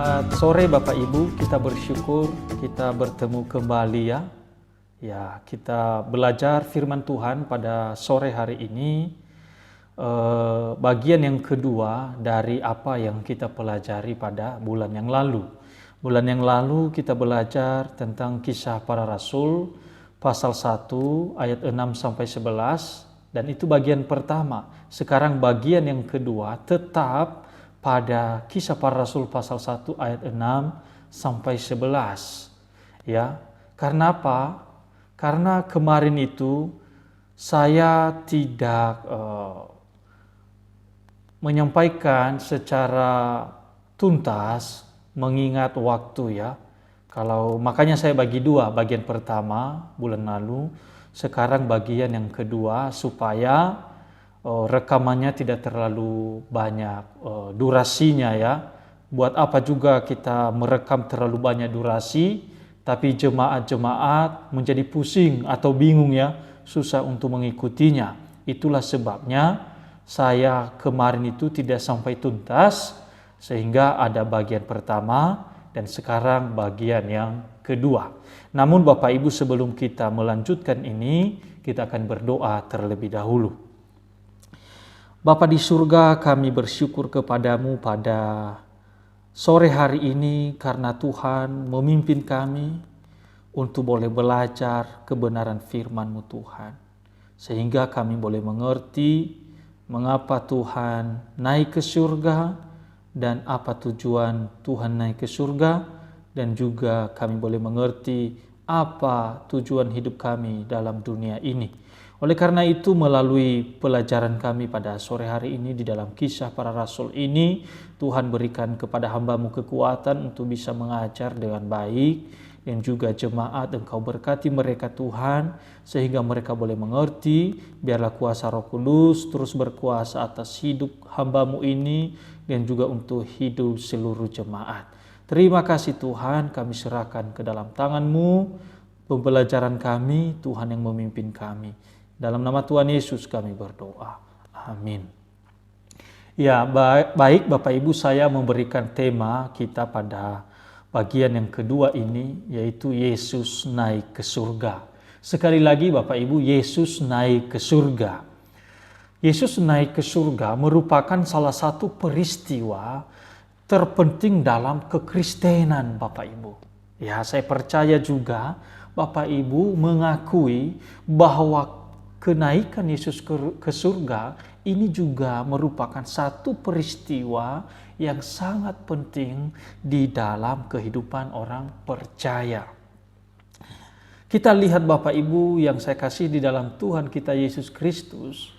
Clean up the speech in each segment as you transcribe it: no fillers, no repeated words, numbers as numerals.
Selamat sore Bapak Ibu, kita bersyukur kita bertemu kembali ya. Ya, kita belajar firman Tuhan pada sore hari ini. Bagian yang kedua dari apa yang kita pelajari pada bulan yang lalu. Bulan yang lalu kita belajar tentang kisah para rasul pasal 1 ayat 6 sampai 11 dan itu bagian pertama. Sekarang bagian yang kedua tetap pada kisah para rasul pasal 1 ayat 6 sampai 11. Ya. Karena apa? Karena kemarin itu saya tidak menyampaikan secara tuntas mengingat waktu ya. Makanya saya bagi dua, bagian pertama bulan lalu, sekarang bagian yang kedua supaya rekamannya tidak terlalu banyak durasinya ya. Buat apa juga kita merekam terlalu banyak durasi, tapi jemaat-jemaat menjadi pusing atau bingung ya, susah untuk mengikutinya. Itulah sebabnya saya kemarin itu tidak sampai tuntas, sehingga ada bagian pertama dan sekarang bagian yang kedua. Namun Bapak Ibu, sebelum kita melanjutkan ini, kita akan berdoa terlebih dahulu. Bapa di surga, kami bersyukur kepadamu pada sore hari ini karena Tuhan memimpin kami untuk boleh belajar kebenaran firman-Mu Tuhan. Sehingga kami boleh mengerti mengapa Tuhan naik ke surga dan apa tujuan Tuhan naik ke surga, dan juga kami boleh mengerti apa tujuan hidup kami dalam dunia ini. Oleh karena itu, melalui pelajaran kami pada sore hari ini di dalam kisah para rasul ini, Tuhan berikan kepada hamba-Mu kekuatan untuk bisa mengajar dengan baik, dan juga jemaat Engkau berkati mereka Tuhan, sehingga mereka boleh mengerti. Biarlah kuasa Roh Kudus terus berkuasa atas hidup hamba-Mu ini, dan juga untuk hidup seluruh jemaat. Terima kasih Tuhan, kami serahkan ke dalam tangan-Mu, pembelajaran kami, Tuhan yang memimpin kami. Dalam nama Tuhan Yesus kami berdoa. Amin. Ya, baik Bapak Ibu, saya memberikan tema kita pada bagian yang kedua ini, yaitu Yesus naik ke surga. Sekali lagi Bapak Ibu, Yesus naik ke surga. Yesus naik ke surga merupakan salah satu peristiwa terpenting dalam kekristenan Bapak Ibu. Ya, saya percaya juga Bapak Ibu mengakui bahwa kenaikan Yesus ke surga ini juga merupakan satu peristiwa yang sangat penting di dalam kehidupan orang percaya. Kita lihat Bapak Ibu yang saya kasih di dalam Tuhan kita Yesus Kristus,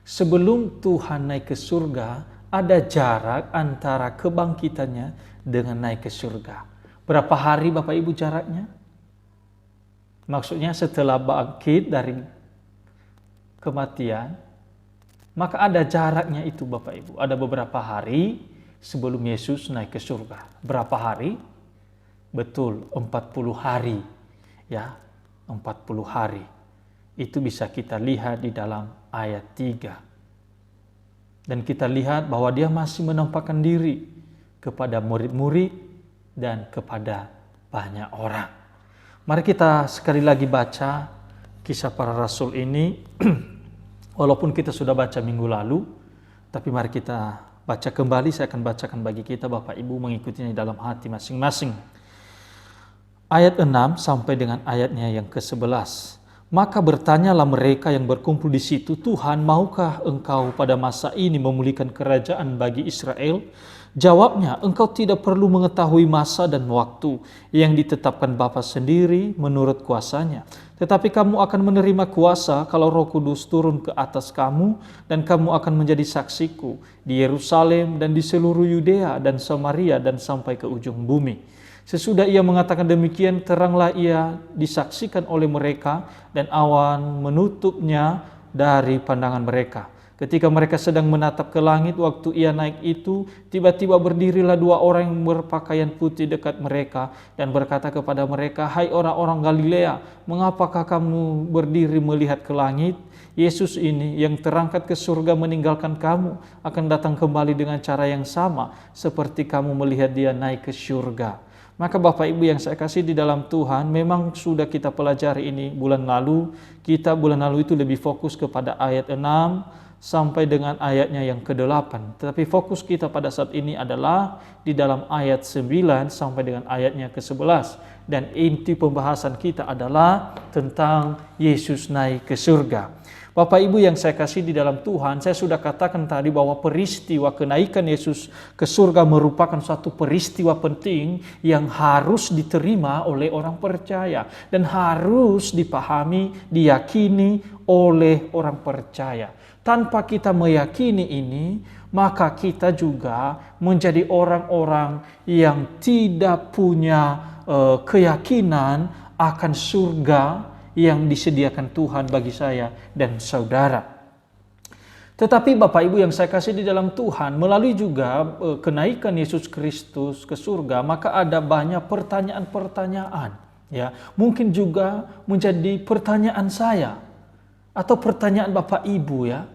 sebelum Tuhan naik ke surga, ada jarak antara kebangkitannya dengan naik ke surga. Berapa hari Bapak Ibu jaraknya? Maksudnya setelah bangkit dari kematian, maka ada jaraknya itu Bapak Ibu. Ada beberapa hari sebelum Yesus naik ke surga. Berapa hari? Betul, 40 hari. Ya, 40 hari. Itu bisa kita lihat di dalam ayat 3. Dan kita lihat bahwa dia masih menampakkan diri kepada murid-murid dan kepada banyak orang. Mari kita sekali lagi baca kisah para rasul ini. Walaupun kita sudah baca minggu lalu, tapi mari kita baca kembali. Saya akan bacakan bagi kita Bapak Ibu mengikutinya dalam hati masing-masing. Ayat 6 sampai dengan ayatnya yang ke-11. Maka bertanyalah mereka yang berkumpul di situ, Tuhan, maukah Engkau pada masa ini memulihkan kerajaan bagi Israel? Jawabnya, Engkau tidak perlu mengetahui masa dan waktu yang ditetapkan Bapa sendiri menurut kuasanya. Tetapi kamu akan menerima kuasa kalau Roh Kudus turun ke atas kamu, dan kamu akan menjadi saksiku di Yerusalem dan di seluruh Yudea dan Samaria dan sampai ke ujung bumi. Sesudah ia mengatakan demikian, teranglah ia disaksikan oleh mereka, dan awan menutupnya dari pandangan mereka. Ketika mereka sedang menatap ke langit waktu ia naik itu, tiba-tiba berdirilah dua orang yang berpakaian putih dekat mereka dan berkata kepada mereka, "Hai orang-orang Galilea, mengapakah kamu berdiri melihat ke langit? Yesus ini yang terangkat ke surga meninggalkan kamu akan datang kembali dengan cara yang sama seperti kamu melihat dia naik ke surga." Maka Bapak Ibu yang saya kasih di dalam Tuhan, memang sudah kita pelajari ini bulan lalu. Bulan lalu itu lebih fokus kepada ayat 6 sampai dengan ayatnya yang ke-8. Tetapi fokus kita pada saat ini adalah di dalam ayat 9 sampai dengan ayatnya ke-11. Dan inti pembahasan kita adalah tentang Yesus naik ke surga. Bapak Ibu yang saya kasih di dalam Tuhan, saya sudah katakan tadi bahwa peristiwa kenaikan Yesus ke surga merupakan suatu peristiwa penting yang harus diterima oleh orang percaya dan harus dipahami, diyakini oleh orang percaya. Tanpa kita meyakini ini, maka kita juga menjadi orang-orang yang tidak punya keyakinan akan surga yang disediakan Tuhan bagi saya dan saudara. Tetapi Bapak Ibu yang saya kasih di dalam Tuhan, melalui juga kenaikan Yesus Kristus ke surga, maka ada banyak pertanyaan-pertanyaan. Ya, mungkin juga menjadi pertanyaan saya atau pertanyaan Bapak Ibu ya.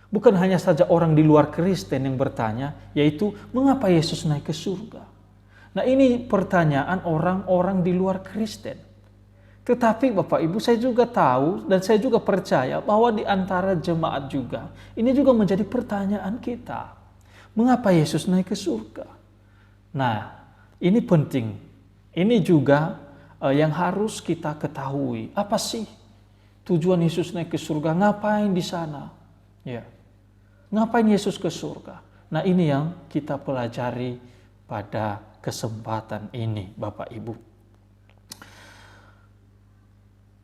Bukan hanya saja orang di luar Kristen yang bertanya, yaitu mengapa Yesus naik ke surga? Nah, ini pertanyaan orang-orang di luar Kristen. Tetapi Bapak Ibu, saya juga tahu dan saya juga percaya bahwa di antara jemaat juga, ini juga menjadi pertanyaan kita. Mengapa Yesus naik ke surga? Nah, ini penting. Ini juga yang harus kita ketahui. Apa sih tujuan Yesus naik ke surga? Ngapain di sana? Ya. Ngapain Yesus ke surga? Nah, ini yang kita pelajari pada kesempatan ini, Bapak Ibu.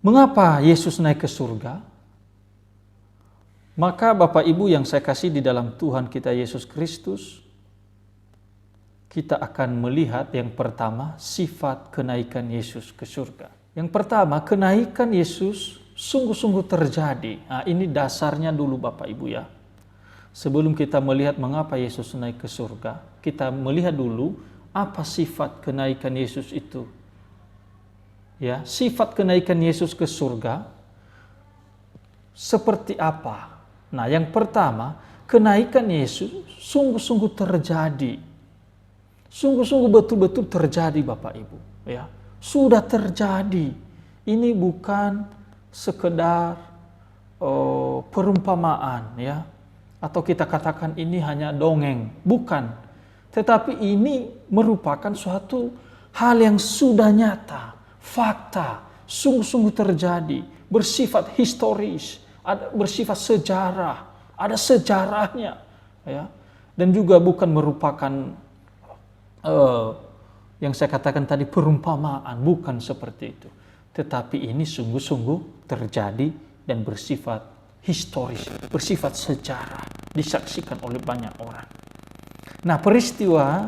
Mengapa Yesus naik ke surga? Maka Bapak Ibu yang saya kasih di dalam Tuhan kita Yesus Kristus, kita akan melihat yang pertama sifat kenaikan Yesus ke surga. Yang pertama, kenaikan Yesus sungguh-sungguh terjadi. Nah, ini dasarnya dulu Bapak Ibu ya. Sebelum kita melihat mengapa Yesus naik ke surga, kita melihat dulu apa sifat kenaikan Yesus itu. Ya, sifat kenaikan Yesus ke surga seperti apa? Nah, yang pertama, kenaikan Yesus sungguh-sungguh terjadi. Sungguh-sungguh betul-betul terjadi Bapak Ibu, ya. Sudah terjadi. Ini bukan sekedar perumpamaan, ya. Atau kita katakan ini hanya dongeng, bukan. Tetapi ini merupakan suatu hal yang sudah nyata. Fakta, sungguh-sungguh terjadi, bersifat historis, bersifat sejarah, ada sejarahnya, ya. Dan juga bukan merupakan yang saya katakan tadi perumpamaan, bukan seperti itu. Tetapi ini sungguh-sungguh terjadi dan bersifat historis, bersifat sejarah, disaksikan oleh banyak orang. Nah, peristiwa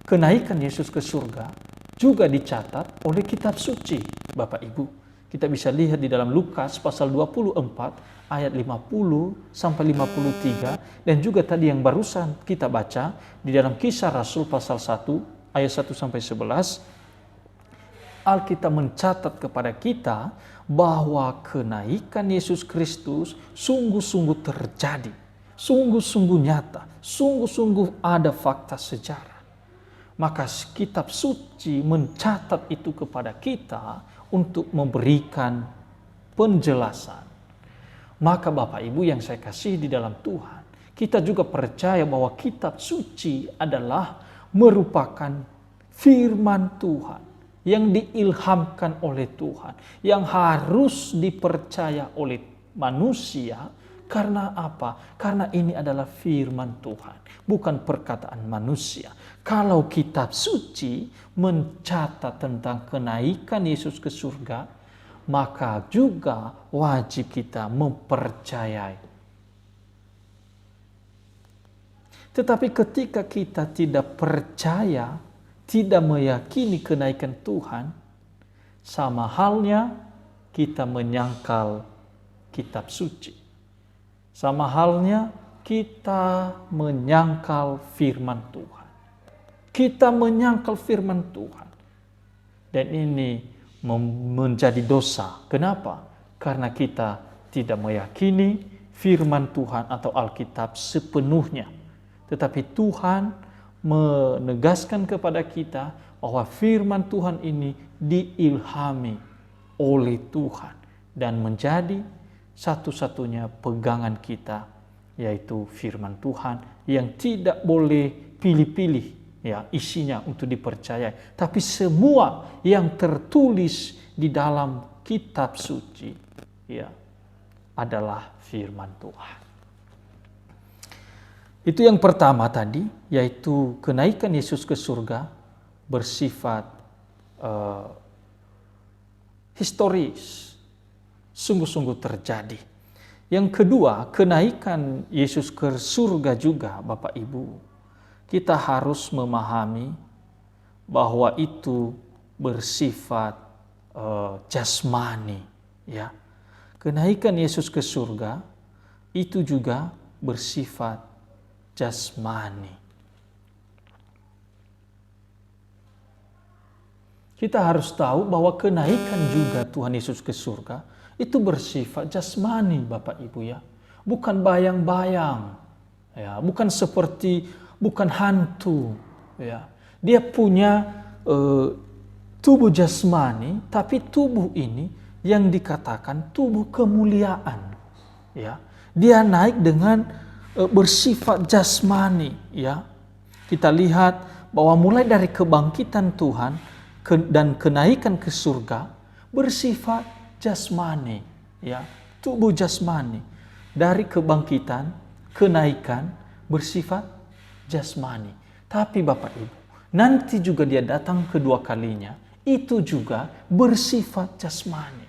kenaikan Yesus ke surga juga dicatat oleh kitab suci, Bapak Ibu. Kita bisa lihat di dalam Lukas pasal 24 ayat 50 sampai 53 dan juga tadi yang barusan kita baca di dalam Kisah Rasul pasal 1 ayat 1 sampai 11. Alkitab mencatat kepada kita bahwa kenaikan Yesus Kristus sungguh-sungguh terjadi, sungguh-sungguh nyata, sungguh-sungguh ada fakta sejarah. Maka kitab suci mencatat itu kepada kita untuk memberikan penjelasan. Maka Bapak Ibu yang saya kasih di dalam Tuhan, kita juga percaya bahwa kitab suci adalah merupakan firman Tuhan yang diilhamkan oleh Tuhan, yang harus dipercaya oleh manusia. Karena apa? Karena ini adalah firman Tuhan, bukan perkataan manusia. Kalau kitab suci mencatat tentang kenaikan Yesus ke surga, maka juga wajib kita mempercayai. Tetapi ketika kita tidak percaya, tidak meyakini kenaikan Tuhan, sama halnya kita menyangkal kitab suci. Sama halnya kita menyangkal firman Tuhan. Kita menyangkal firman Tuhan. Dan ini menjadi dosa. Kenapa? Karena kita tidak meyakini firman Tuhan atau Alkitab sepenuhnya. Tetapi Tuhan menegaskan kepada kita bahwa firman Tuhan ini diilhami oleh Tuhan dan menjadi satu-satunya pegangan kita, yaitu firman Tuhan yang tidak boleh pilih-pilih ya isinya untuk dipercayai, tapi semua yang tertulis di dalam kitab suci ya adalah firman Tuhan. Itu yang pertama tadi, yaitu kenaikan Yesus ke surga bersifat historis, sungguh-sungguh terjadi. Yang kedua, kenaikan Yesus ke surga juga, Bapak Ibu, kita harus memahami bahwa itu bersifat jasmani, ya. Kenaikan Yesus ke surga itu juga bersifat jasmani. Kita harus tahu bahwa kenaikan juga Tuhan Yesus ke surga itu bersifat jasmani, Bapak Ibu ya. Bukan bayang-bayang, ya, bukan hantu, ya. Dia punya tubuh jasmani, tapi tubuh ini yang dikatakan tubuh kemuliaan, ya. Dia naik dengan bersifat jasmani, ya. Kita lihat bahwa mulai dari kebangkitan Tuhan dan kenaikan ke surga bersifat jasmani, ya, tubuh jasmani. Dari kebangkitan, kenaikan bersifat jasmani. Tapi Bapak Ibu, nanti juga dia datang kedua kalinya, itu juga bersifat jasmani,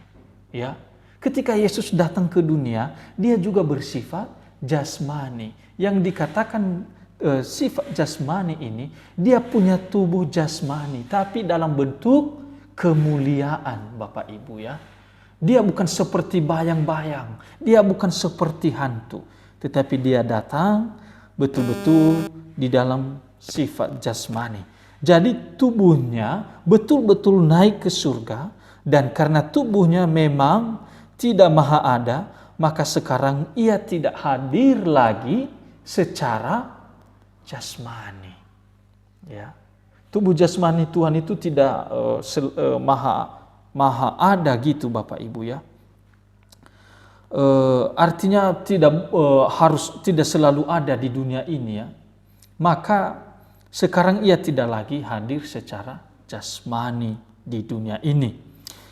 ya. Ketika Yesus datang ke dunia, dia juga bersifat jasmani. Yang dikatakan sifat jasmani ini, dia punya tubuh jasmani, tapi dalam bentuk kemuliaan, Bapak Ibu ya. Dia bukan seperti bayang-bayang, dia bukan seperti hantu, tetapi dia datang betul-betul di dalam sifat jasmani. Jadi tubuhnya betul-betul naik ke surga, dan karena tubuhnya memang tidak maha ada, maka sekarang ia tidak hadir lagi secara jasmani, ya. Tubuh jasmani Tuhan itu tidak maha ada gitu, Bapak Ibu ya. Artinya tidak selalu ada di dunia ini ya. Maka sekarang ia tidak lagi hadir secara jasmani di dunia ini.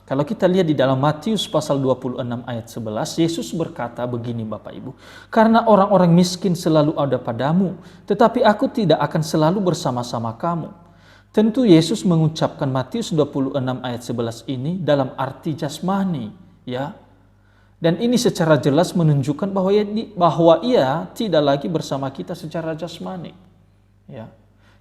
Kalau kita lihat di dalam Matius pasal 26 ayat 11, Yesus berkata begini Bapak Ibu, "Karena orang-orang miskin selalu ada padamu, tetapi aku tidak akan selalu bersama-sama kamu." Tentu Yesus mengucapkan Matius 26 ayat 11 ini dalam arti jasmani, ya. Dan ini secara jelas menunjukkan bahwa ia tidak lagi bersama kita secara jasmani, ya.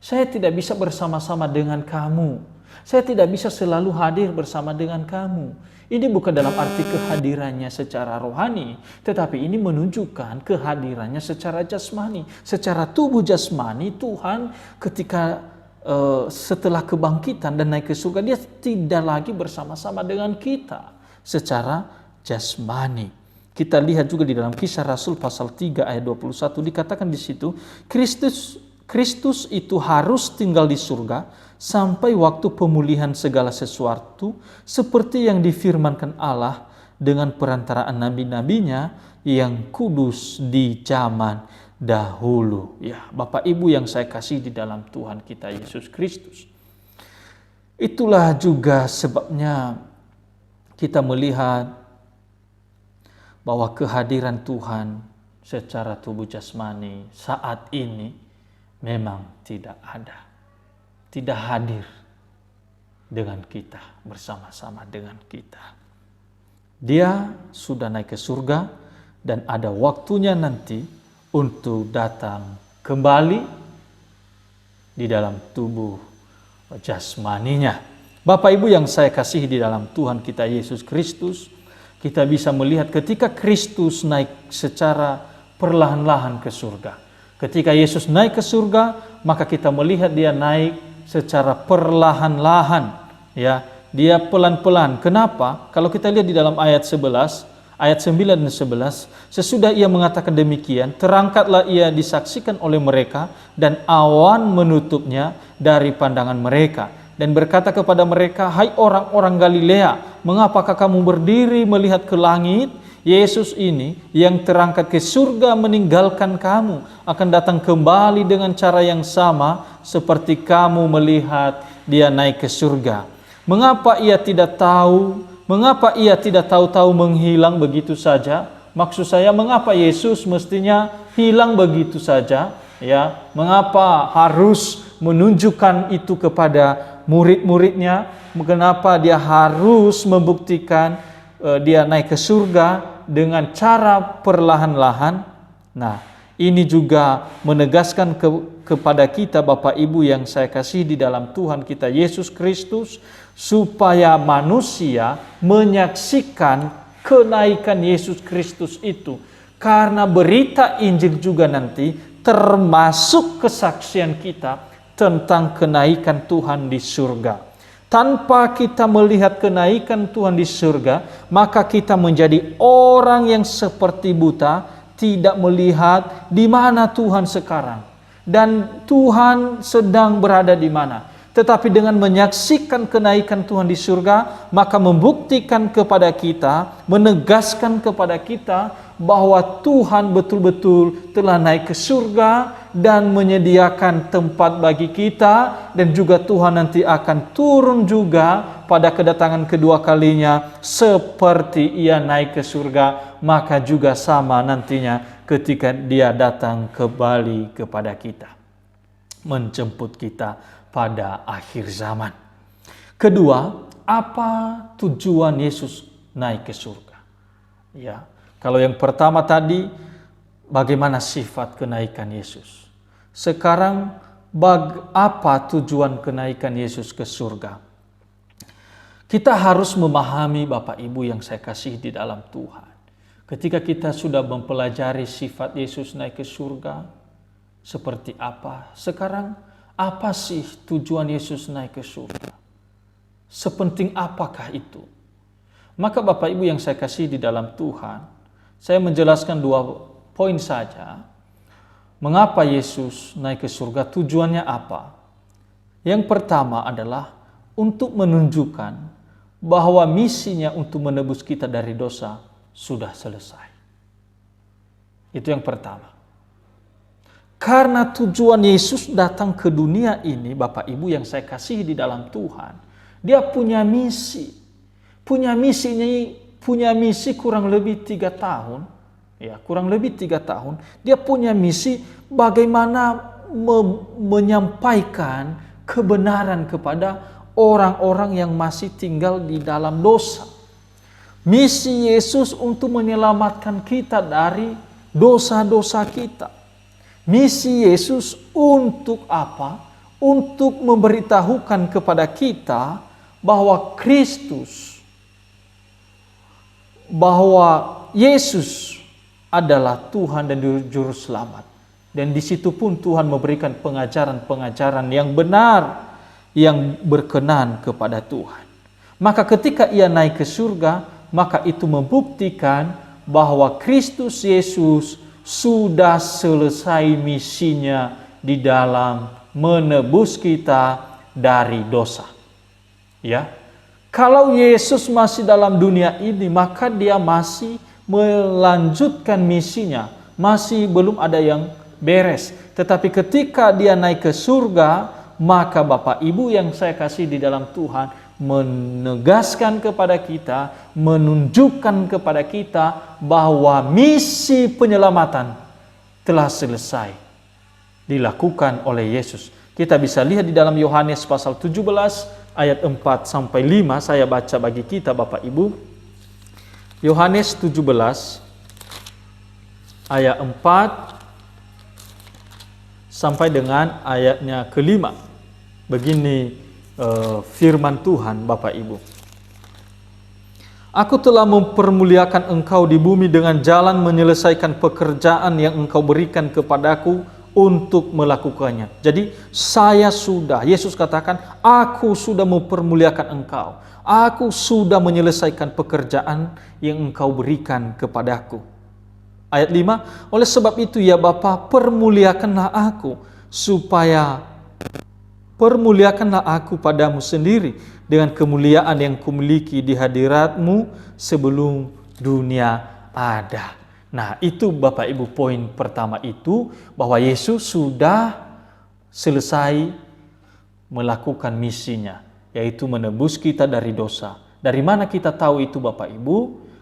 Saya tidak bisa bersama-sama dengan kamu. Saya tidak bisa selalu hadir bersama dengan kamu. Ini bukan dalam arti kehadirannya secara rohani, tetapi ini menunjukkan kehadirannya secara jasmani. Secara tubuh jasmani, Tuhan ketika setelah kebangkitan dan naik ke surga, dia tidak lagi bersama-sama dengan kita secara jasmani. Kita lihat juga di dalam Kisah Rasul pasal 3 ayat 21 dikatakan di situ, Kristus itu harus tinggal di surga sampai waktu pemulihan segala sesuatu, seperti yang difirmankan Allah dengan perantaraan nabi-nabinya yang kudus di zaman dahulu. Ya, Bapak Ibu yang saya kasih di dalam Tuhan kita Yesus Kristus. Itulah juga sebabnya kita melihat bahwa kehadiran Tuhan secara tubuh jasmani saat ini memang tidak ada. Tidak hadir dengan kita, bersama-sama dengan kita. Dia sudah naik ke surga dan ada waktunya nanti untuk datang kembali di dalam tubuh jasmaninya. Bapak Ibu yang saya kasihi di dalam Tuhan kita Yesus Kristus, kita bisa melihat ketika Kristus naik secara perlahan-lahan ke surga. Ketika Yesus naik ke surga, maka kita melihat dia naik secara perlahan-lahan, ya. Dia pelan-pelan. Kenapa? Kalau kita lihat di dalam ayat 11, ayat 9 dan 11, sesudah ia mengatakan demikian, terangkatlah ia disaksikan oleh mereka dan awan menutupnya dari pandangan mereka. Dan berkata kepada mereka, hai orang-orang Galilea, mengapakah kamu berdiri melihat ke langit? Yesus ini yang terangkat ke surga meninggalkan kamu, akan datang kembali dengan cara yang sama seperti kamu melihat dia naik ke surga. Mengapa ia tidak tahu? Mengapa ia tidak tahu-tahu menghilang begitu saja? Maksud saya, mengapa Yesus mestinya hilang begitu saja? Ya, mengapa harus menunjukkan itu kepada murid-muridnya? Mengapa dia harus membuktikan dia naik ke surga dengan cara perlahan-lahan? Nah, ini juga menegaskan kepada kita Bapak Ibu yang saya kasih di dalam Tuhan kita Yesus Kristus, supaya manusia menyaksikan kenaikan Yesus Kristus itu. Karena berita Injil juga nanti termasuk kesaksian kita tentang kenaikan Tuhan di surga. Tanpa kita melihat kenaikan Tuhan di surga, maka kita menjadi orang yang seperti buta, tidak melihat di mana Tuhan sekarang dan Tuhan sedang berada di mana. Tetapi dengan menyaksikan kenaikan Tuhan di surga, maka membuktikan kepada kita, menegaskan kepada kita bahwa Tuhan betul-betul telah naik ke surga dan menyediakan tempat bagi kita, dan juga Tuhan nanti akan turun juga pada kedatangan kedua kalinya seperti ia naik ke surga, maka juga sama nantinya ketika dia datang kembali kepada kita, menjemput kita pada akhir zaman. Kedua, apa tujuan Yesus naik ke surga? Ya, kalau yang pertama tadi, bagaimana sifat kenaikan Yesus? Sekarang, apa tujuan kenaikan Yesus ke surga? Kita harus memahami Bapak Ibu yang saya kasih di dalam Tuhan. Ketika kita sudah mempelajari sifat Yesus naik ke surga, seperti apa? Sekarang, apa sih tujuan Yesus naik ke surga? Sepenting apakah itu? Maka Bapak Ibu yang saya kasih di dalam Tuhan, saya menjelaskan 2 poin saja. Mengapa Yesus naik ke surga? Tujuannya apa? Yang pertama adalah untuk menunjukkan bahwa misinya untuk menebus kita dari dosa sudah selesai. Itu yang pertama. Karena tujuan Yesus datang ke dunia ini, Bapak Ibu yang saya kasih di dalam Tuhan, dia punya misi. Punya misi kurang lebih 3 tahun. Ya, kurang lebih 3 tahun. Dia punya misi bagaimana menyampaikan kebenaran kepada orang-orang yang masih tinggal di dalam dosa. Misi Yesus untuk menyelamatkan kita dari dosa-dosa kita. Misi Yesus untuk apa? Untuk memberitahukan kepada kita bahwa bahwa Yesus adalah Tuhan dan Juru Selamat. Dan di situ pun Tuhan memberikan pengajaran-pengajaran yang benar, yang berkenan kepada Tuhan. Maka ketika ia naik ke surga, maka itu membuktikan bahwa Kristus Yesus sudah selesai misinya di dalam menebus kita dari dosa. Ya. Kalau Yesus masih dalam dunia ini, maka dia masih melanjutkan misinya, masih belum ada yang beres. Tetapi ketika dia naik ke surga, maka Bapak Ibu yang saya kasih di dalam Tuhan, menegaskan kepada kita, menunjukkan kepada kita bahwa misi penyelamatan telah selesai dilakukan oleh Yesus. Kita bisa lihat di dalam Yohanes pasal 17 ayat 4 sampai 5, saya baca bagi kita Bapak Ibu. Yohanes 17 ayat 4 sampai dengan ayatnya ke-5. Begini firman Tuhan Bapak Ibu. Aku telah mempermuliakan engkau di bumi dengan jalan menyelesaikan pekerjaan yang engkau berikan kepadaku untuk melakukannya. Jadi Yesus katakan, aku sudah mempermuliakan engkau. Aku sudah menyelesaikan pekerjaan yang engkau berikan kepadaku. Ayat 5, oleh sebab itu ya Bapa, permuliakanlah aku padamu sendiri dengan kemuliaan yang kumiliki di hadiratmu sebelum dunia ada. Nah, itu Bapak Ibu poin pertama itu, bahwa Yesus sudah selesai melakukan misinya, yaitu menebus kita dari dosa. Dari mana kita tahu itu Bapak Ibu?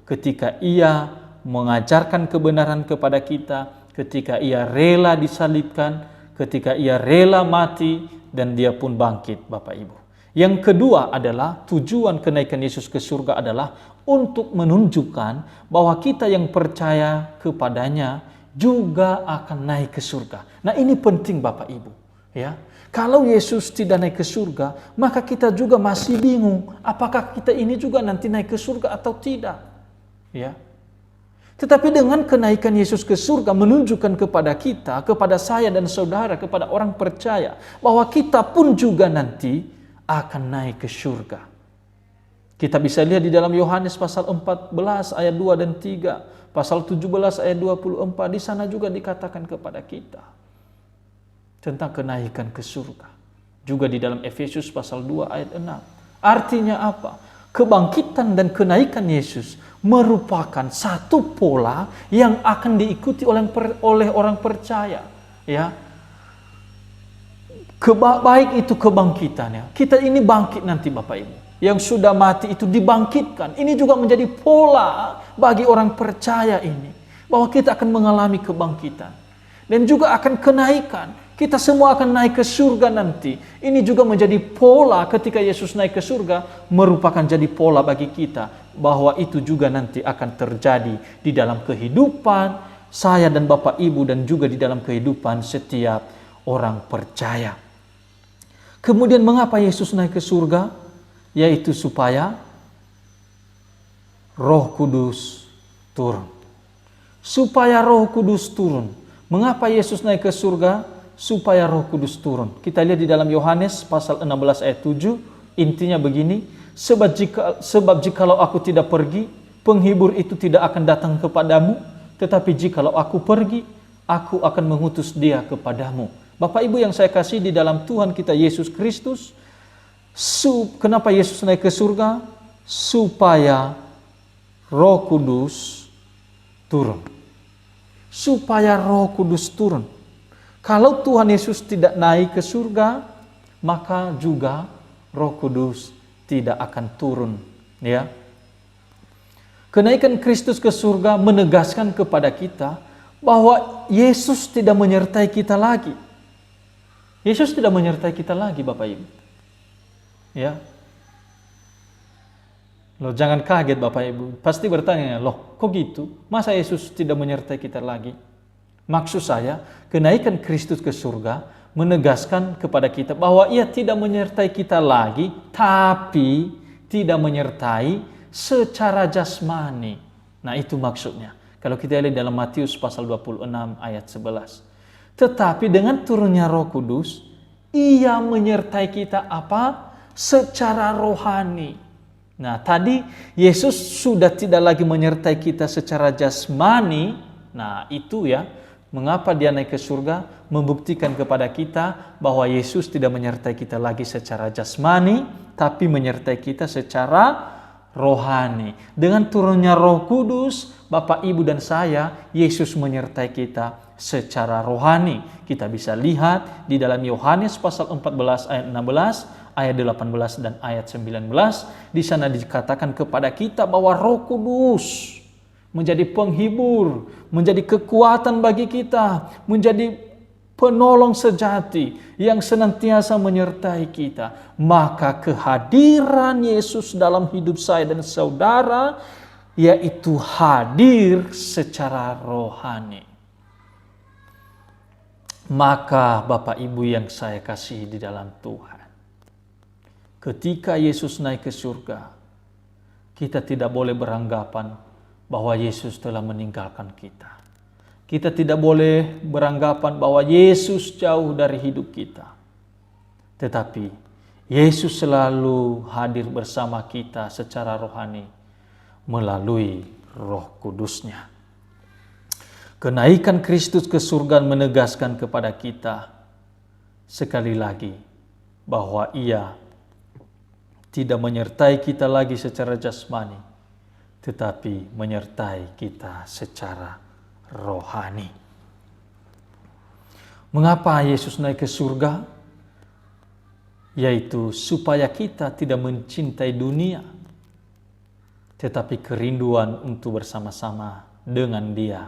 Ketika Ia mengajarkan kebenaran kepada kita, ketika Ia rela disalibkan, ketika Ia rela mati, dan Dia pun bangkit Bapak Ibu. Yang kedua adalah tujuan kenaikan Yesus ke surga adalah untuk menunjukkan bahwa kita yang percaya kepadanya juga akan naik ke surga. Nah, ini penting Bapak Ibu, ya. Kalau Yesus tidak naik ke surga, maka kita juga masih bingung apakah kita ini juga nanti naik ke surga atau tidak, ya. Tetapi dengan kenaikan Yesus ke surga menunjukkan kepada kita, kepada saya dan saudara, kepada orang percaya, bahwa kita pun juga nanti akan naik ke surga. Kita bisa lihat di dalam Yohanes pasal 14 ayat 2 dan 3, pasal 17 ayat 24, di sana juga dikatakan kepada kita tentang kenaikan ke surga. Juga di dalam Efesus pasal 2 ayat 6. Artinya apa? Kebangkitan dan kenaikan Yesus merupakan satu pola yang akan diikuti oleh orang percaya, ya. Baik itu kebangkitannya. Kita ini bangkit nanti Bapak Ibu. Yang sudah mati itu dibangkitkan. Ini juga menjadi pola bagi orang percaya ini, bahwa kita akan mengalami kebangkitan. Dan juga akan kenaikan. Kita semua akan naik ke surga nanti. Ini juga menjadi pola ketika Yesus naik ke surga, merupakan jadi pola bagi kita, bahwa itu juga nanti akan terjadi di dalam kehidupan saya dan Bapak Ibu, dan juga di dalam kehidupan setiap orang percaya. Kemudian mengapa Yesus naik ke surga? Yaitu supaya Roh Kudus turun. Supaya Roh Kudus turun. Mengapa Yesus naik ke surga? Supaya Roh Kudus turun. Kita lihat di dalam Yohanes pasal 16 ayat 7, intinya begini, sebab jikalau aku tidak pergi, penghibur itu tidak akan datang kepadamu, tetapi jikalau aku pergi, aku akan mengutus dia kepadamu. Bapak Ibu yang saya kasih di dalam Tuhan kita Yesus Kristus, kenapa Yesus naik ke surga? Supaya Roh Kudus turun. Supaya Roh Kudus turun. Kalau Tuhan Yesus tidak naik ke surga, maka juga Roh Kudus tidak akan turun, ya. Kenaikan Kristus ke surga menegaskan kepada kita bahwa Yesus tidak menyertai kita lagi. Yesus tidak menyertai kita lagi Bapak Ibu. Ya. Loh, jangan kaget Bapak Ibu. Pasti bertanya, loh kok gitu? Masa Yesus tidak menyertai kita lagi? Maksud saya, kenaikan Kristus ke surga menegaskan kepada kita bahwa Ia tidak menyertai kita lagi, tapi tidak menyertai secara jasmani. Nah, itu maksudnya. Kalau kita lihat dalam Matius pasal 26 ayat 11. Tetapi dengan turunnya Roh Kudus, Ia menyertai kita apa? Secara rohani. Nah, tadi Yesus sudah tidak lagi menyertai kita secara jasmani. Nah, itu ya, mengapa Dia naik ke surga? Membuktikan kepada kita bahwa Yesus tidak menyertai kita lagi secara jasmani, tapi menyertai kita secara rohani. Dengan turunnya Roh Kudus, Bapak, Ibu, dan saya, Yesus menyertai kita secara rohani. Kita bisa lihat di dalam Yohanes pasal 14 ayat 16, ayat 18 dan ayat 19. Di sana dikatakan kepada kita bahwa Roh Kudus menjadi penghibur, menjadi kekuatan bagi kita, menjadi penolong sejati yang senantiasa menyertai kita. Maka kehadiran Yesus dalam hidup saya dan saudara, yaitu hadir secara rohani. Maka Bapak Ibu yang saya kasihi di dalam Tuhan, ketika Yesus naik ke surga, kita tidak boleh beranggapan bahwa Yesus telah meninggalkan kita. Kita tidak boleh beranggapan bahwa Yesus jauh dari hidup kita. Tetapi Yesus selalu hadir bersama kita secara rohani melalui Roh Kudus-Nya. Kenaikan Kristus ke surga menegaskan kepada kita sekali lagi bahwa Ia tidak menyertai kita lagi secara jasmani, tetapi menyertai kita secara rohani. Mengapa Yesus naik ke surga? Yaitu supaya kita tidak mencintai dunia, tetapi kerinduan untuk bersama-sama dengan Dia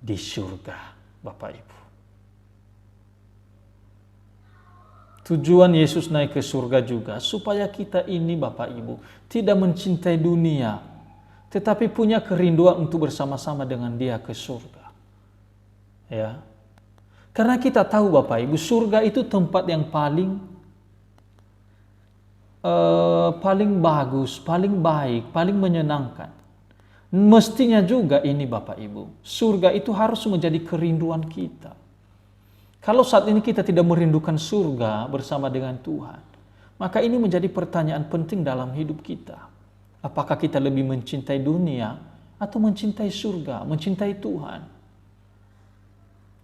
di surga, Bapak Ibu. Tujuan Yesus naik ke surga juga supaya kita ini, Bapak Ibu, tidak mencintai dunia, tetapi punya kerinduan untuk bersama-sama dengan Dia ke surga. Ya. Karena kita tahu, Bapak Ibu, surga itu tempat yang paling bagus, paling baik, paling menyenangkan. Mestinya juga ini, Bapak Ibu, surga itu harus menjadi kerinduan kita. Kalau saat ini kita tidak merindukan surga bersama dengan Tuhan, maka ini menjadi pertanyaan penting dalam hidup kita. Apakah kita lebih mencintai dunia atau mencintai surga, mencintai Tuhan?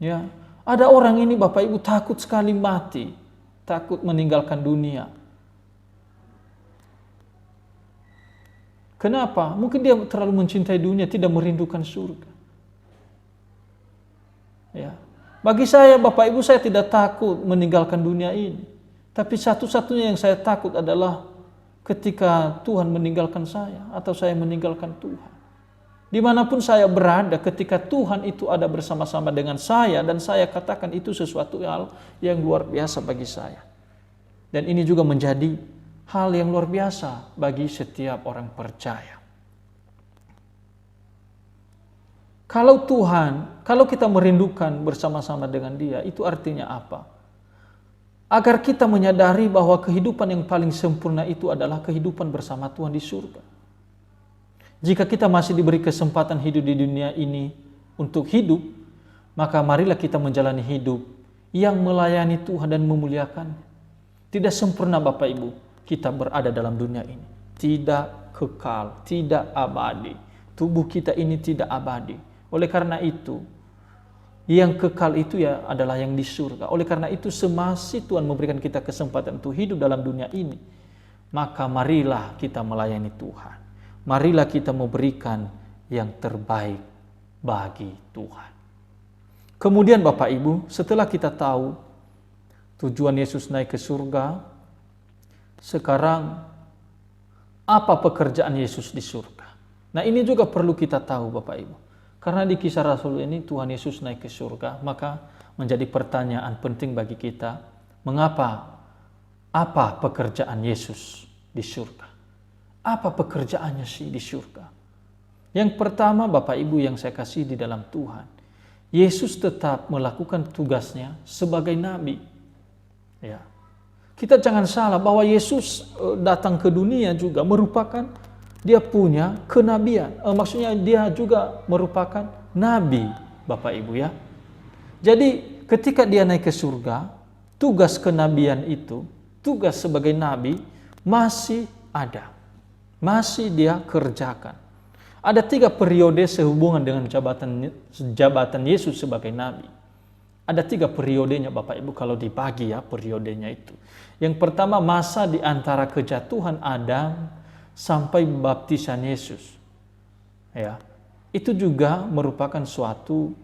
Ya, ada orang ini, Bapak Ibu, takut sekali mati, takut meninggalkan dunia. Kenapa? Mungkin dia terlalu mencintai dunia, tidak merindukan surga. Ya. Bagi saya, Bapak Ibu, saya tidak takut meninggalkan dunia ini. Tapi satu-satunya yang saya takut adalah ketika Tuhan meninggalkan saya atau saya meninggalkan Tuhan. Dimanapun saya berada, ketika Tuhan itu ada bersama-sama dengan saya dan saya katakan itu sesuatu hal yang luar biasa bagi saya. Dan ini juga menjadi hal yang luar biasa bagi setiap orang percaya. Kalau kita merindukan bersama-sama dengan Dia, itu artinya apa? Agar kita menyadari bahwa kehidupan yang paling sempurna itu adalah kehidupan bersama Tuhan di surga. Jika kita masih diberi kesempatan hidup di dunia ini untuk hidup, maka marilah kita menjalani hidup yang melayani Tuhan dan memuliakan. Tidak sempurna, Bapak Ibu, kita berada dalam dunia ini. Tidak kekal, tidak abadi. Tubuh kita ini tidak abadi. Oleh karena itu, yang kekal itu ya adalah yang di surga. Oleh karena itu, semasa Tuhan memberikan kita kesempatan untuk hidup dalam dunia ini, maka marilah kita melayani Tuhan. Marilah kita memberikan yang terbaik bagi Tuhan. Kemudian Bapak Ibu, setelah kita tahu tujuan Yesus naik ke surga, sekarang apa pekerjaan Yesus di surga? Nah, ini juga perlu kita tahu, Bapak Ibu. Karena di Kisah Rasul ini Tuhan Yesus naik ke surga, maka menjadi pertanyaan penting bagi kita, mengapa? Apa pekerjaan Yesus di surga? Apa pekerjaannya sih di surga? Yang pertama, Bapak Ibu yang saya kasih di dalam Tuhan, Yesus tetap melakukan tugasnya sebagai nabi. Ya. Kita jangan salah bahwa Yesus datang ke dunia juga merupakan dia punya kenabian. Maksudnya dia juga merupakan nabi, Bapak Ibu ya. Jadi ketika dia naik ke surga, tugas kenabian itu, tugas sebagai nabi masih ada. Masih dia kerjakan. Ada 3 periode sehubungan dengan jabatan Yesus sebagai nabi. Ada 3 periodenya, Bapak Ibu, kalau dibagi ya periodenya itu. Yang pertama, masa di antara kejatuhan Adam sampai baptisan Yesus. Ya. Itu juga merupakan suatu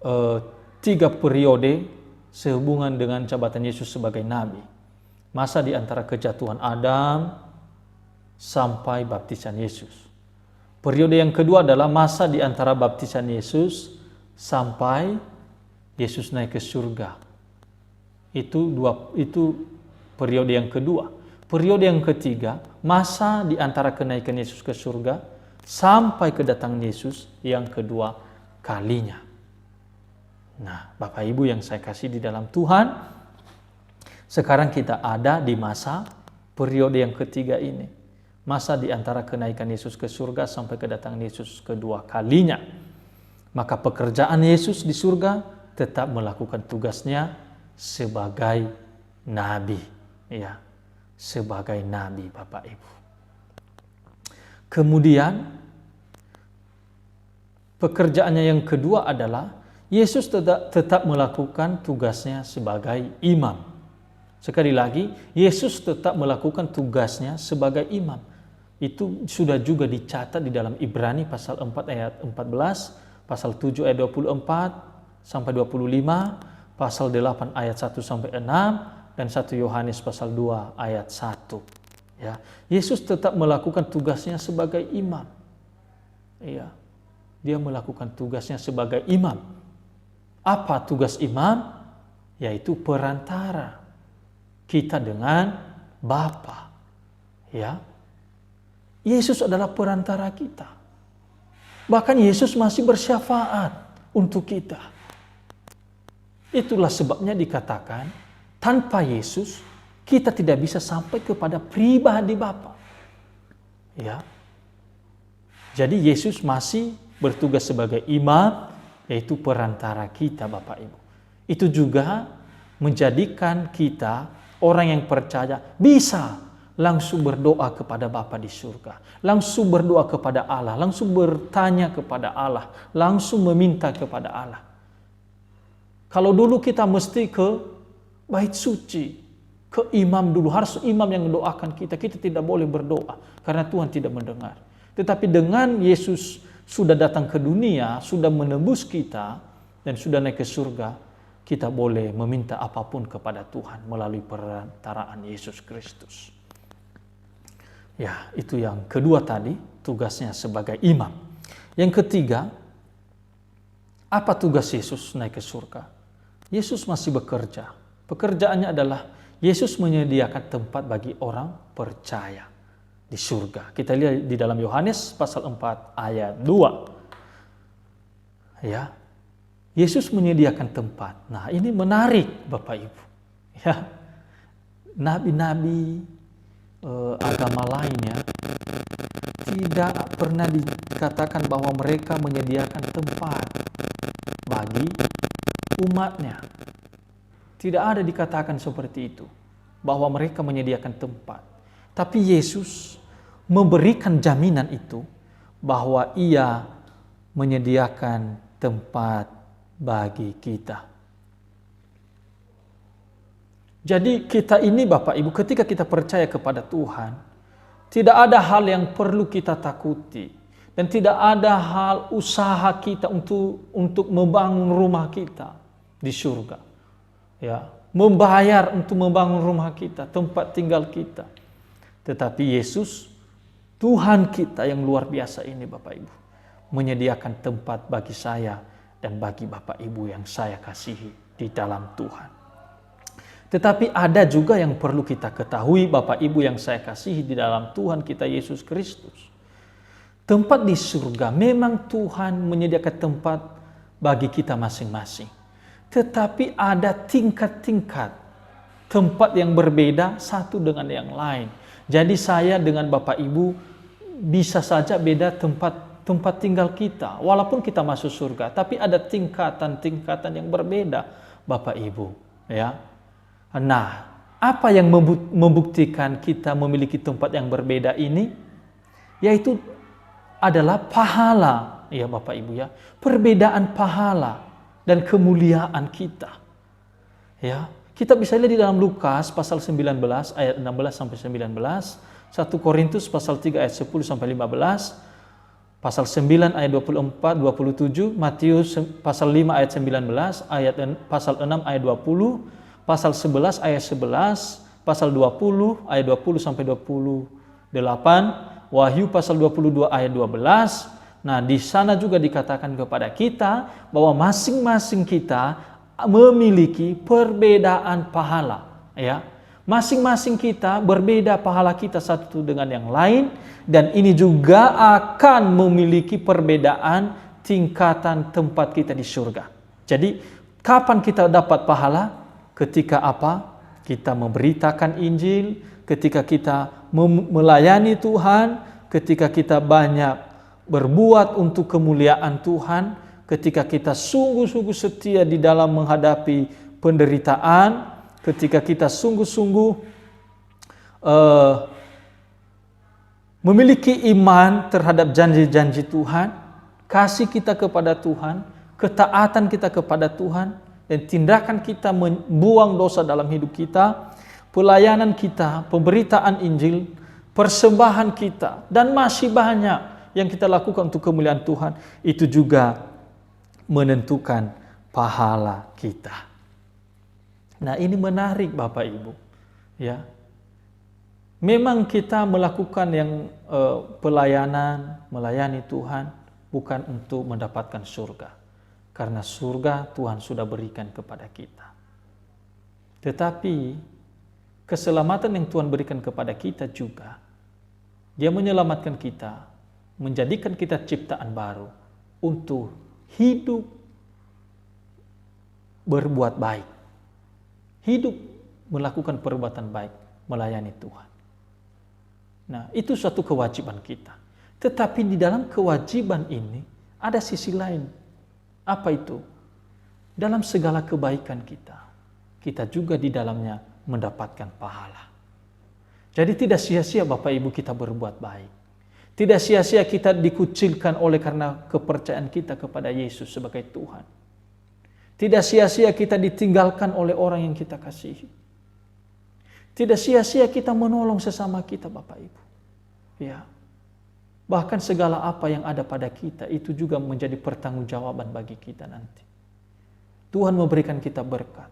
3 periode sehubungan dengan jabatan Yesus sebagai nabi. Masa di antara kejatuhan Adam sampai baptisan Yesus. Periode yang kedua adalah masa di antara baptisan Yesus sampai Yesus naik ke surga. Itu periode yang kedua. Periode yang ketiga, masa di antara kenaikan Yesus ke surga sampai kedatangan Yesus yang kedua kalinya. Nah, Bapak Ibu yang saya kasih di dalam Tuhan, sekarang kita ada di masa periode yang ketiga ini. masa di antara kenaikan Yesus ke surga sampai kedatangan Yesus kedua kalinya. Maka pekerjaan Yesus di surga tetap melakukan tugasnya sebagai nabi, ya, sebagai nabi, Bapak Ibu. Kemudian pekerjaannya yang kedua adalah Yesus tetap melakukan tugasnya sebagai imam. Sekali lagi, Yesus tetap melakukan tugasnya sebagai imam. Itu sudah juga dicatat di dalam Ibrani pasal 4 ayat 14, pasal 7 ayat 24 sampai 25, pasal 8 ayat 1 sampai 6, dan 1 Yohanes pasal 2 ayat 1. Ya, Yesus tetap melakukan tugasnya sebagai imam. Ya, dia melakukan tugasnya sebagai imam. Apa tugas imam? Yaitu perantara kita dengan Bapa. Ya, Yesus adalah perantara kita. Bahkan Yesus masih bersyafaat untuk kita. Itulah sebabnya dikatakan, tanpa Yesus kita tidak bisa sampai kepada pribadi Bapa. Ya. Jadi Yesus masih bertugas sebagai imam, yaitu perantara kita, Bapak Ibu. Itu juga menjadikan kita, orang yang percaya, bisa langsung berdoa kepada Bapa di surga. Langsung berdoa kepada Allah, langsung bertanya kepada Allah, langsung meminta kepada Allah. Kalau dulu kita mesti ke bait suci, ke imam dulu, harus imam yang mendoakan kita. Kita tidak boleh berdoa karena Tuhan tidak mendengar. Tetapi dengan Yesus sudah datang ke dunia, sudah menembus kita, dan sudah naik ke surga, kita boleh meminta apapun kepada Tuhan melalui perantaraan Yesus Kristus. Ya, itu yang kedua tadi, tugasnya sebagai imam. Yang ketiga, apa tugas Yesus naik ke surga? Yesus masih bekerja. Pekerjaannya adalah Yesus menyediakan tempat bagi orang percaya di surga. Kita lihat di dalam Yohanes pasal 4 ayat 2. Ya. Yesus menyediakan tempat. Nah, ini menarik Bapak Ibu. Ya. Nabi-nabi agama lainnya tidak pernah dikatakan bahwa mereka menyediakan tempat bagi umatnya. Tidak ada dikatakan seperti itu, bahwa mereka menyediakan tempat. Tapi Yesus memberikan jaminan itu bahwa Ia menyediakan tempat bagi kita. Jadi kita ini Bapak Ibu, ketika kita percaya kepada Tuhan, tidak ada hal yang perlu kita takuti, dan tidak ada hal usaha kita untuk membangun rumah kita di surga. Ya, membayar untuk membangun rumah kita, tempat tinggal kita. Tetapi Yesus, Tuhan kita yang luar biasa ini Bapak Ibu, menyediakan tempat bagi saya dan bagi Bapak Ibu yang saya kasihi di dalam Tuhan. Tetapi ada juga yang perlu kita ketahui Bapak Ibu yang saya kasihi di dalam Tuhan kita Yesus Kristus. Tempat di surga memang Tuhan menyediakan tempat bagi kita masing-masing. Tetapi ada tingkat-tingkat tempat yang berbeda satu dengan yang lain. Jadi saya dengan Bapak Ibu bisa saja beda tempat tinggal kita. Walaupun kita masuk surga, tapi ada tingkatan-tingkatan yang berbeda Bapak Ibu. Ya. Nah, apa yang membuktikan kita memiliki tempat yang berbeda ini? Yaitu adalah pahala, ya Bapak Ibu ya. Perbedaan pahala dan kemuliaan kita. Ya. Kita bisa lihat di dalam Lukas pasal 19 ayat 16 sampai 19, 1 Korintus pasal 3 ayat 10 sampai 15, pasal 9 ayat 24 27, Matius pasal 5 ayat 19, pasal 6 ayat 20, pasal 11 ayat 11, pasal 20 ayat 20 sampai 28, Wahyu pasal 22 ayat 12. Nah, di sana juga dikatakan kepada kita bahwa masing-masing kita memiliki perbedaan pahala, ya. Masing-masing kita berbeda pahala kita satu dengan yang lain, dan ini juga akan memiliki perbedaan tingkatan tempat kita di surga. Jadi, kapan kita dapat pahala? Ketika apa? Kita memberitakan Injil, ketika kita melayani Tuhan, ketika kita banyak berbuat untuk kemuliaan Tuhan, ketika kita sungguh-sungguh setia di dalam menghadapi penderitaan, ketika kita sungguh-sungguh memiliki iman terhadap janji-janji Tuhan, kasih kita kepada Tuhan, ketaatan kita kepada Tuhan, dan tindakan kita membuang dosa dalam hidup kita, pelayanan kita, pemberitaan Injil, persembahan kita, dan masih banyak yang kita lakukan untuk kemuliaan Tuhan, itu juga menentukan pahala kita. Nah, ini menarik Bapak Ibu, ya. Memang kita melakukan yang pelayanan, melayani Tuhan bukan untuk mendapatkan surga, karena surga Tuhan sudah berikan kepada kita. Tetapi keselamatan yang Tuhan berikan kepada kita juga, Dia menyelamatkan kita, menjadikan kita ciptaan baru untuk hidup berbuat baik, hidup melakukan perbuatan baik, melayani Tuhan. Nah, itu suatu kewajiban kita. Tetapi di dalam kewajiban ini ada sisi lain. Apa itu? Dalam segala kebaikan kita, kita juga di dalamnya mendapatkan pahala. Jadi tidak sia-sia Bapak Ibu kita berbuat baik. Tidak sia-sia kita dikucilkan oleh karena kepercayaan kita kepada Yesus sebagai Tuhan. Tidak sia-sia kita ditinggalkan oleh orang yang kita kasihi. Tidak sia-sia kita menolong sesama kita Bapak Ibu. Ya. Bahkan segala apa yang ada pada kita itu juga menjadi pertanggungjawaban bagi kita nanti. Tuhan memberikan kita berkat.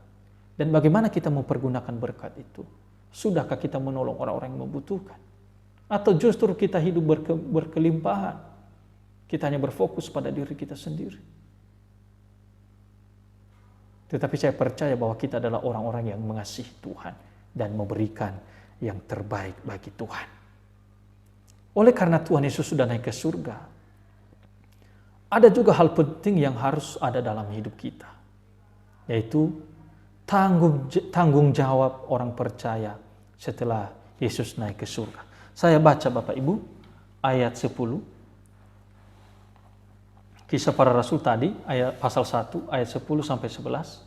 Dan bagaimana kita mempergunakan berkat itu? Sudahkah kita menolong orang-orang yang membutuhkan? Atau justru kita hidup berkelimpahan? Kita hanya berfokus pada diri kita sendiri. Tetapi saya percaya bahwa kita adalah orang-orang yang mengasihi Tuhan dan memberikan yang terbaik bagi Tuhan. Oleh karena Tuhan Yesus sudah naik ke surga, ada juga hal penting yang harus ada dalam hidup kita, yaitu tanggung jawab orang percaya setelah Yesus naik ke surga. Saya baca Bapak Ibu ayat 10. Kisah Para Rasul tadi, ayat pasal 1, ayat 10 sampai 11.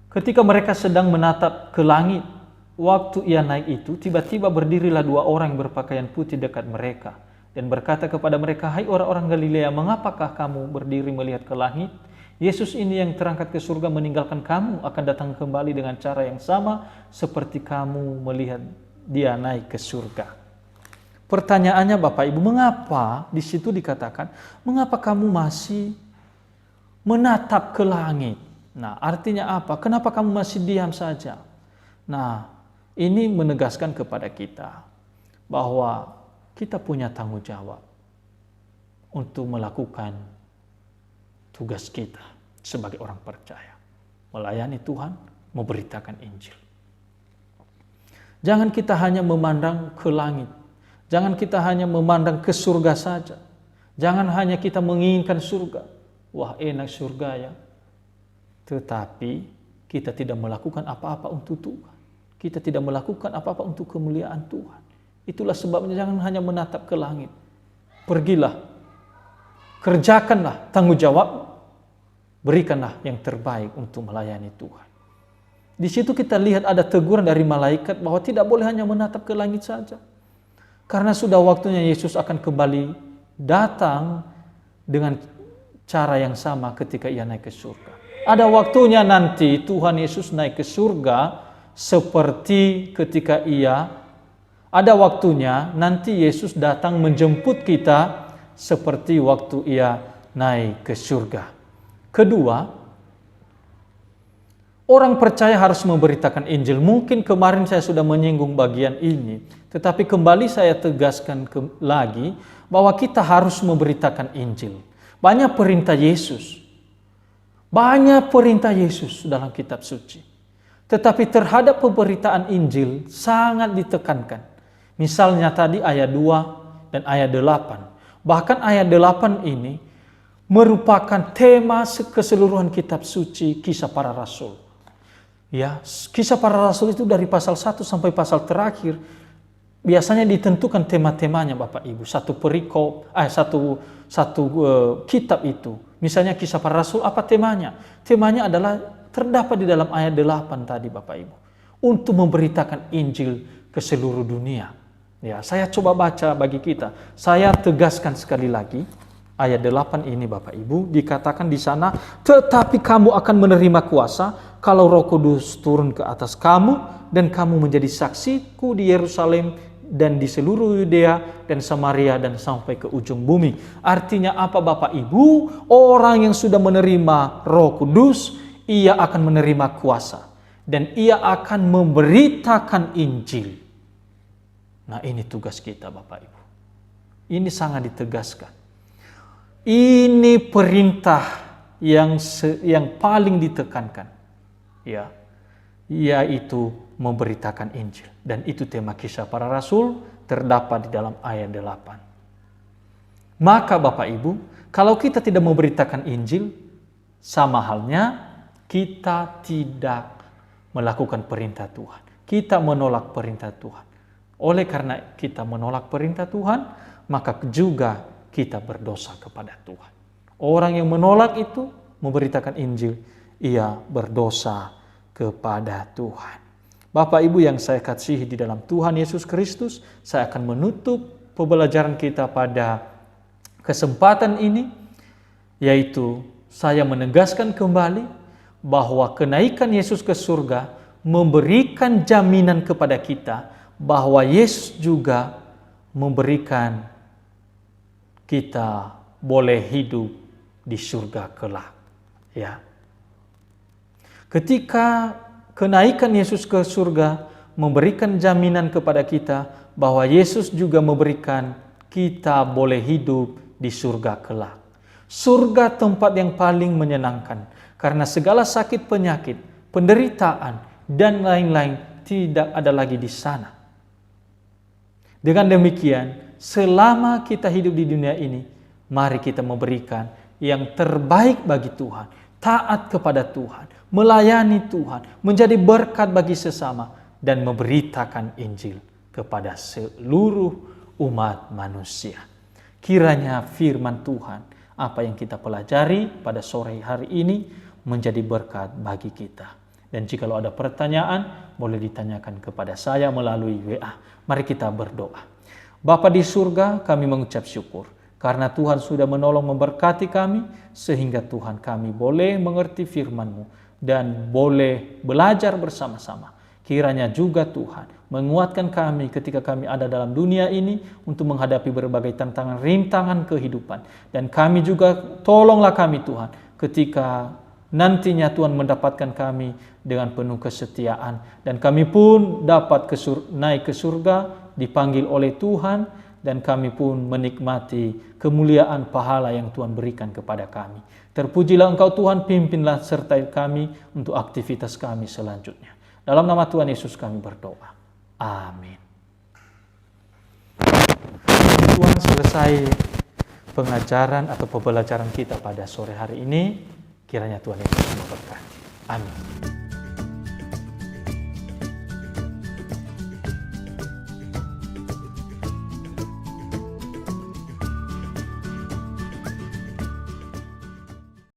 Ketika mereka sedang menatap ke langit, waktu ia naik itu, tiba-tiba berdirilah dua orang yang berpakaian putih dekat mereka dan berkata kepada mereka, "Hai orang-orang Galilea, mengapakah kamu berdiri melihat ke langit? Yesus ini yang terangkat ke surga meninggalkan kamu akan datang kembali dengan cara yang sama seperti kamu melihat dia naik ke surga." Pertanyaannya Bapak Ibu, mengapa di situ dikatakan, mengapa kamu masih menatap ke langit? Nah, artinya apa? Kenapa kamu masih diam saja? Nah, ini menegaskan kepada kita bahwa kita punya tanggung jawab untuk melakukan tugas kita sebagai orang percaya. Melayani Tuhan, memberitakan Injil. Jangan kita hanya memandang ke langit. Jangan kita hanya memandang ke surga saja. Jangan hanya kita menginginkan surga. Wah, enak surga ya. Tetapi kita tidak melakukan apa-apa untuk Tuhan. Kita tidak melakukan apa-apa untuk kemuliaan Tuhan. Itulah sebabnya jangan hanya menatap ke langit. Pergilah, kerjakanlah tanggung jawab, berikanlah yang terbaik untuk melayani Tuhan. Di situ kita lihat ada teguran dari malaikat bahwa tidak boleh hanya menatap ke langit saja. Karena sudah waktunya Yesus akan kembali datang dengan cara yang sama ketika ia naik ke surga. Ada waktunya nanti Tuhan Yesus naik ke surga seperti ketika ada waktunya nanti Yesus datang menjemput kita seperti waktu ia naik ke surga. Kedua, orang percaya harus memberitakan Injil. Mungkin kemarin saya sudah menyinggung bagian ini, tetapi kembali saya tegaskan lagi bahwa kita harus memberitakan Injil. Banyak perintah Yesus dalam kitab suci. Tetapi terhadap pemberitaan Injil sangat ditekankan. Misalnya tadi ayat 2 dan ayat 8. Bahkan ayat 8 ini merupakan tema keseluruhan kitab suci Kisah Para Rasul. Ya, kisah para rasul itu dari pasal 1 sampai pasal terakhir biasanya ditentukan tema-temanya Bapak Ibu. Satu kitab itu. Misalnya kisah para rasul, apa temanya? Temanya adalah terdapat di dalam ayat 8 tadi Bapak Ibu. Untuk memberitakan Injil ke seluruh dunia. Ya, saya coba baca bagi kita. Saya tegaskan sekali lagi ayat 8 ini Bapak Ibu, dikatakan di sana, tetapi kamu akan menerima kuasa kalau Roh Kudus turun ke atas kamu dan kamu menjadi saksiku di Yerusalem dan di seluruh Yudea dan Samaria dan sampai ke ujung bumi. Artinya apa Bapak Ibu? Orang yang sudah menerima Roh Kudus, ia akan menerima kuasa dan ia akan memberitakan Injil. Nah, ini tugas kita Bapak Ibu. Ini sangat ditegaskan. Ini perintah yang paling ditekankan. Ya, yaitu memberitakan Injil. Dan itu tema kisah para rasul terdapat di dalam ayat 8. Maka Bapak Ibu, kalau kita tidak memberitakan Injil, sama halnya kita tidak melakukan perintah Tuhan. Kita menolak perintah Tuhan. Oleh karena kita menolak perintah Tuhan, maka juga kita berdosa kepada Tuhan. Orang yang menolak itu, memberitakan Injil, ia berdosa kepada Tuhan. Bapak Ibu yang saya kasihi di dalam Tuhan Yesus Kristus, saya akan menutup pembelajaran kita pada kesempatan ini, yaitu saya menegaskan kembali bahwa kenaikan Yesus ke surga memberikan jaminan kepada kita bahwa Yesus juga memberikan kita boleh hidup di surga kelak. Ya. Ketika kenaikan Yesus ke surga memberikan jaminan kepada kita bahwa Yesus juga memberikan kita boleh hidup di surga kelak. Surga tempat yang paling menyenangkan karena segala sakit penyakit, penderitaan dan lain-lain tidak ada lagi di sana. Dengan demikian, selama kita hidup di dunia ini, mari kita memberikan yang terbaik bagi Tuhan, taat kepada Tuhan, melayani Tuhan, menjadi berkat bagi sesama, dan memberitakan Injil kepada seluruh umat manusia. Kiranya firman Tuhan, apa yang kita pelajari pada sore hari ini, menjadi berkat bagi kita. Dan jika ada pertanyaan, boleh ditanyakan kepada saya melalui WA. Mari kita berdoa. Bapa di surga, kami mengucap syukur karena Tuhan sudah menolong memberkati kami, sehingga Tuhan kami boleh mengerti firman-Mu dan boleh belajar bersama-sama. Kiranya juga Tuhan menguatkan kami ketika kami ada dalam dunia ini untuk menghadapi berbagai tantangan, rintangan kehidupan. Dan kami juga, tolonglah kami Tuhan ketika nantinya Tuhan mendapatkan kami dengan penuh kesetiaan. Dan kami pun dapat naik ke surga, dipanggil oleh Tuhan, dan kami pun menikmati kemuliaan pahala yang Tuhan berikan kepada kami. Terpujilah Engkau Tuhan, pimpinlah sertai kami untuk aktivitas kami selanjutnya. Dalam nama Tuhan Yesus kami berdoa. Amin. Tuhan, selesai pengajaran atau pembelajaran kita pada sore hari ini. Kiranya Tuhan Yesus memberkati. Amin.